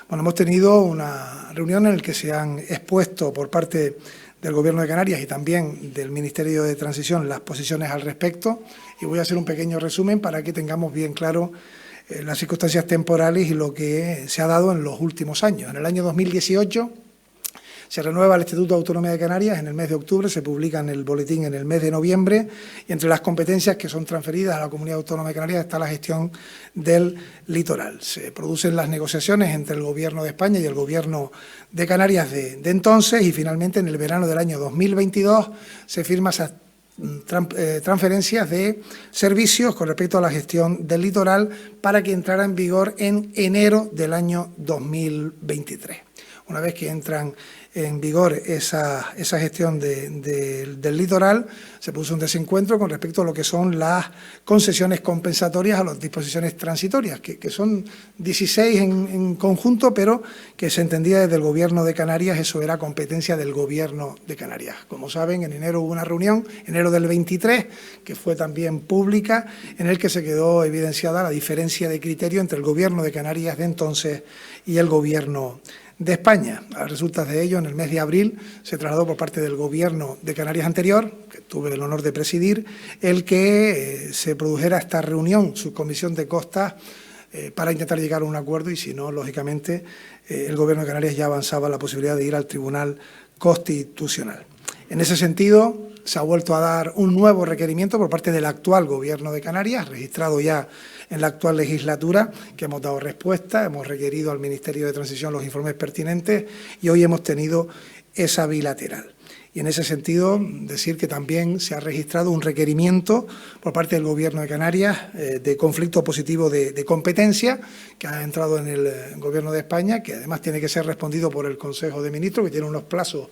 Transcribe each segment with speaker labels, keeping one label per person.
Speaker 1: Bueno, hemos tenido una reunión en la que se han expuesto por parte del Gobierno de Canarias y también del Ministerio de Transición las posiciones al respecto, y voy a hacer un pequeño resumen para que tengamos bien claro las circunstancias temporales y lo que se ha dado en los últimos años. En el año 2018 se renueva el Estatuto de Autonomía de Canarias en el mes de octubre, se publica en el boletín en el mes de noviembre, y entre las competencias que son transferidas a la Comunidad Autónoma de Canarias está la gestión del litoral. Se producen las negociaciones entre el Gobierno de España y el Gobierno de Canarias de entonces, y finalmente en el verano del año 2022 se firma esas transferencias de servicios con respecto a la gestión del litoral para que entrara en vigor en enero del año 2023. Una vez que entran en vigor esa gestión del litoral, se puso un desencuentro con respecto a lo que son las concesiones compensatorias a las disposiciones transitorias, que son 16 en conjunto, pero que se entendía desde el Gobierno de Canarias, eso era competencia del Gobierno de Canarias. Como saben, en enero hubo una reunión, enero del 23, que fue también pública, en el que se quedó evidenciada la diferencia de criterio entre el Gobierno de Canarias de entonces y el Gobierno de España. A resultas de ello, en el mes de abril se trasladó por parte del Gobierno de Canarias anterior, que tuve el honor de presidir, el que se produjera esta reunión, subcomisión de costas, para intentar llegar a un acuerdo, y si no, lógicamente, el Gobierno de Canarias ya avanzaba la posibilidad de ir al Tribunal Constitucional. En ese sentido, se ha vuelto a dar un nuevo requerimiento por parte del actual Gobierno de Canarias, registrado ya en la actual legislatura, que hemos dado respuesta, hemos requerido al Ministerio de Transición los informes pertinentes y hoy hemos tenido esa bilateral. Y en ese sentido, decir que también se ha registrado un requerimiento por parte del Gobierno de Canarias de conflicto positivo de competencia, que ha entrado en el Gobierno de España, que además tiene que ser respondido por el Consejo de Ministros, que tiene unos plazos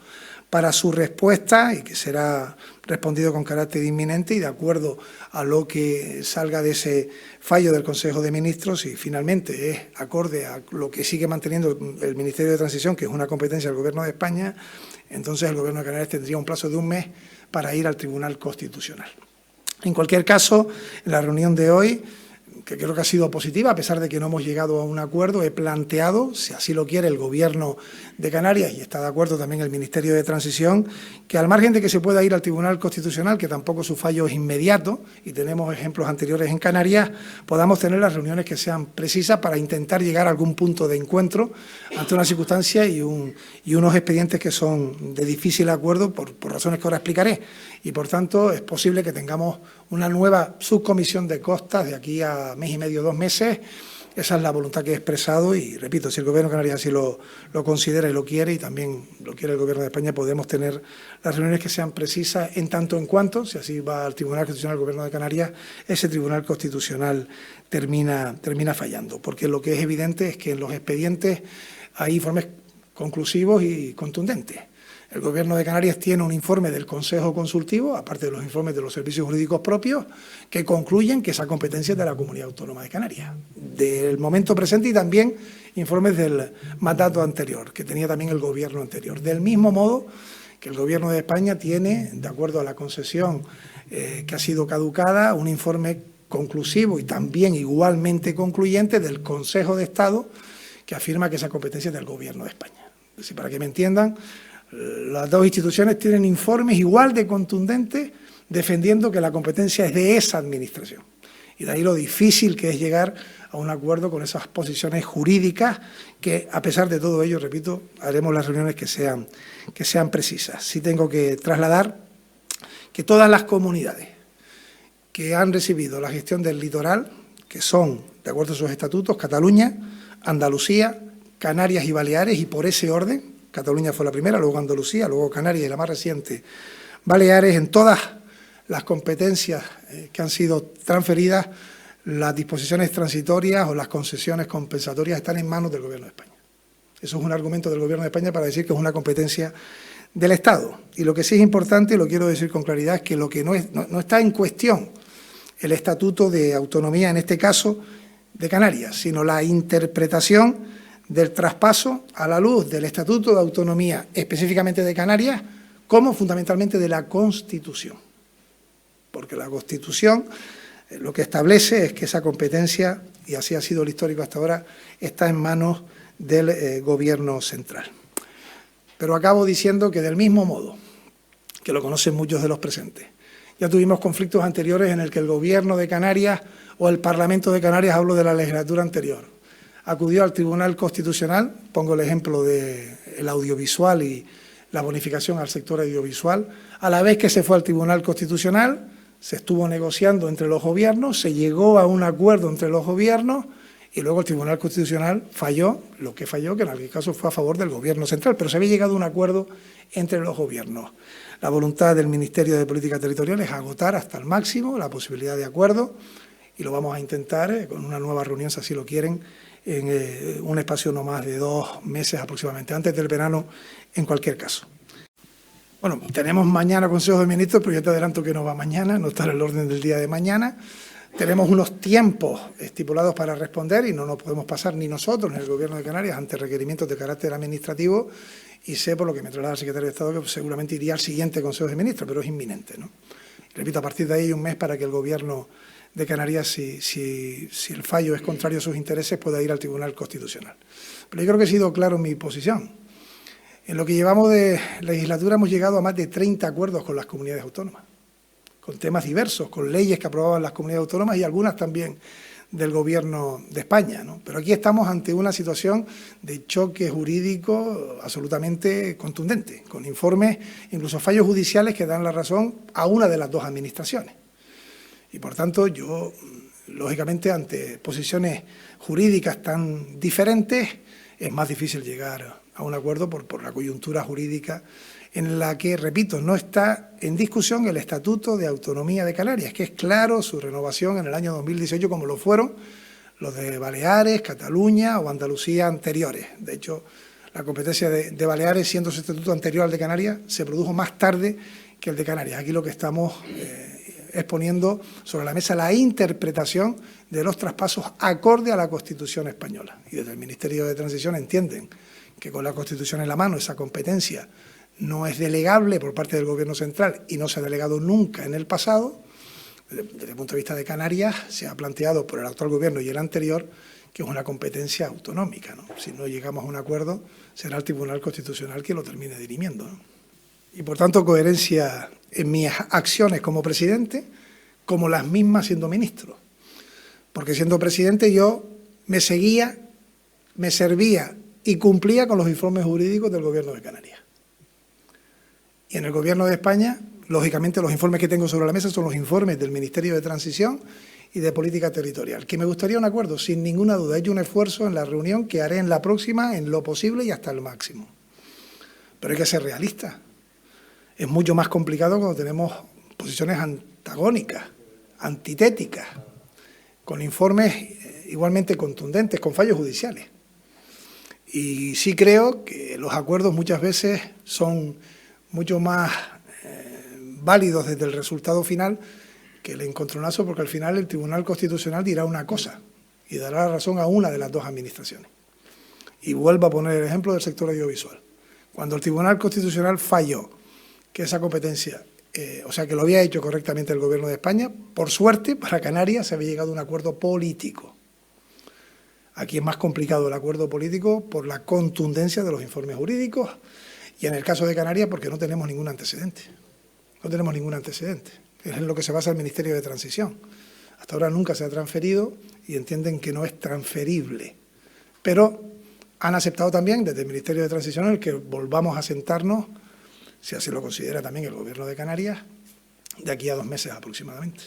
Speaker 1: para su respuesta y que será respondido con carácter inminente y de acuerdo a lo que salga de ese fallo del Consejo de Ministros, y finalmente es acorde a lo que sigue manteniendo el Ministerio de Transición, que es una competencia del Gobierno de España, entonces el Gobierno de Canarias tendría un plazo de un mes para ir al Tribunal Constitucional. En cualquier caso, en la reunión de hoy, que creo que ha sido positiva, a pesar de que no hemos llegado a un acuerdo, he planteado, si así lo quiere el Gobierno de Canarias, y está de acuerdo también el Ministerio de Transición, que al margen de que se pueda ir al Tribunal Constitucional, que tampoco su fallo es inmediato, y tenemos ejemplos anteriores en Canarias, podamos tener las reuniones que sean precisas para intentar llegar a algún punto de encuentro ante una circunstancia y unos expedientes que son de difícil acuerdo por razones que ahora explicaré. Y, por tanto, es posible que tengamos una nueva subcomisión de costas de aquí a mes y medio, 2 meses. Esa es la voluntad que he expresado y, repito, si el Gobierno de Canarias así lo considera y lo quiere, y también lo quiere el Gobierno de España, podemos tener las reuniones que sean precisas en tanto en cuanto, si así va al Tribunal Constitucional el Gobierno de Canarias, ese Tribunal Constitucional termina fallando. Porque lo que es evidente es que en los expedientes hay informes conclusivos y contundentes. El Gobierno de Canarias tiene un informe del Consejo Consultivo, aparte de los informes de los servicios jurídicos propios, que concluyen que esa competencia es de la Comunidad Autónoma de Canarias, del momento presente, y también informes del mandato anterior, que tenía también el Gobierno anterior. Del mismo modo que el Gobierno de España tiene, de acuerdo a la concesión que ha sido caducada, un informe conclusivo y también igualmente concluyente del Consejo de Estado, que afirma que esa competencia es del Gobierno de España. Es decir, para que me entiendan, las dos instituciones tienen informes igual de contundentes defendiendo que la competencia es de esa administración. Y de ahí lo difícil que es llegar a un acuerdo con esas posiciones jurídicas que, a pesar de todo ello, repito, haremos las reuniones que sean precisas. Sí tengo que trasladar que todas las comunidades que han recibido la gestión del litoral, que son, de acuerdo a sus estatutos, Cataluña, Andalucía, Canarias y Baleares, y por ese orden, Cataluña fue la primera, luego Andalucía, luego Canarias y la más reciente, Baleares, en todas las competencias que han sido transferidas, las disposiciones transitorias o las concesiones compensatorias están en manos del Gobierno de España. Eso es un argumento del Gobierno de España para decir que es una competencia del Estado. Y lo que sí es importante, y lo quiero decir con claridad, es que lo que no está en cuestión el Estatuto de Autonomía, en este caso, de Canarias, sino la interpretación del traspaso a la luz del Estatuto de Autonomía, específicamente de Canarias, como fundamentalmente de la Constitución. Porque la Constitución lo que establece es que esa competencia, y así ha sido el histórico hasta ahora, está en manos del Gobierno central. Pero acabo diciendo que del mismo modo, que lo conocen muchos de los presentes, ya tuvimos conflictos anteriores en el que el Gobierno de Canarias o el Parlamento de Canarias, hablo de la legislatura anterior, acudió al Tribunal Constitucional, pongo el ejemplo del audiovisual y la bonificación al sector audiovisual, a la vez que se fue al Tribunal Constitucional, se estuvo negociando entre los gobiernos, se llegó a un acuerdo entre los gobiernos y luego el Tribunal Constitucional falló, lo que falló, que en aquel caso fue a favor del Gobierno central, pero se había llegado a un acuerdo entre los gobiernos. La voluntad del Ministerio de Política Territorial es agotar hasta el máximo la posibilidad de acuerdo y lo vamos a intentar con una nueva reunión, si así lo quieren, en un espacio no más de 2 meses aproximadamente, antes del verano en cualquier caso. Bueno, tenemos mañana Consejo de Ministros, pero yo te adelanto que no va mañana, no está en el orden del día de mañana. Tenemos unos tiempos estipulados para responder y no nos podemos pasar ni nosotros ni el Gobierno de Canarias ante requerimientos de carácter administrativo y sé, por lo que me traslada el Secretario de Estado, que seguramente iría al siguiente Consejo de Ministros, pero es inminente, ¿no? Y repito, a partir de ahí hay un mes para que el Gobierno de Canarias, si el fallo es contrario a sus intereses, pueda ir al Tribunal Constitucional. Pero yo creo que he sido claro en mi posición. En lo que llevamos de legislatura hemos llegado a más de 30 acuerdos con las comunidades autónomas, con temas diversos, con leyes que aprobaban las comunidades autónomas y algunas también del Gobierno de España, ¿no? Pero aquí estamos ante una situación de choque jurídico absolutamente contundente, con informes, incluso fallos judiciales que dan la razón a una de las dos administraciones. Y por tanto yo, lógicamente, ante posiciones jurídicas tan diferentes, es más difícil llegar a un acuerdo por la coyuntura jurídica en la que, repito, no está en discusión el Estatuto de Autonomía de Canarias, que es claro su renovación en el año 2018, como lo fueron los de Baleares, Cataluña o Andalucía anteriores. De hecho, la competencia de Baleares, siendo su estatuto anterior al de Canarias, se produjo más tarde que el de Canarias. Aquí lo que estamos es poniendo sobre la mesa la interpretación de los traspasos acorde a la Constitución española. Y desde el Ministerio de Transición entienden que con la Constitución en la mano esa competencia no es delegable por parte del Gobierno central y no se ha delegado nunca en el pasado. Desde el punto de vista de Canarias se ha planteado por el actual Gobierno y el anterior que es una competencia autonómica, ¿no? Si no llegamos a un acuerdo, será el Tribunal Constitucional quien lo termine dirimiendo, ¿no? Y por tanto, coherencia en mis acciones como presidente, como las mismas siendo ministro. Porque siendo presidente yo me seguía, me servía y cumplía con los informes jurídicos del Gobierno de Canarias. Y en el Gobierno de España, lógicamente, los informes que tengo sobre la mesa son los informes del Ministerio de Transición y de Política Territorial. Que me gustaría un acuerdo, sin ninguna duda. He hecho un esfuerzo en la reunión que haré en la próxima, en lo posible y hasta el máximo. Pero hay que ser realista. Es mucho más complicado cuando tenemos posiciones antagónicas, antitéticas, con informes igualmente contundentes, con fallos judiciales. Y sí creo que los acuerdos muchas veces son mucho más válidos desde el resultado final que el encontronazo, porque al final el Tribunal Constitucional dirá una cosa y dará la razón a una de las dos administraciones. Y vuelvo a poner el ejemplo del sector audiovisual. Cuando el Tribunal Constitucional falló que esa competencia, o sea, que lo había hecho correctamente el Gobierno de España, por suerte, para Canarias se había llegado a un acuerdo político. Aquí es más complicado el acuerdo político por la contundencia de los informes jurídicos y en el caso de Canarias porque no tenemos ningún antecedente. No tenemos ningún antecedente. Es en lo que se basa el Ministerio de Transición. Hasta ahora nunca se ha transferido y entienden que no es transferible. Pero han aceptado también desde el Ministerio de Transición el que volvamos a sentarnos, si así lo considera también el Gobierno de Canarias, de aquí a 2 meses aproximadamente.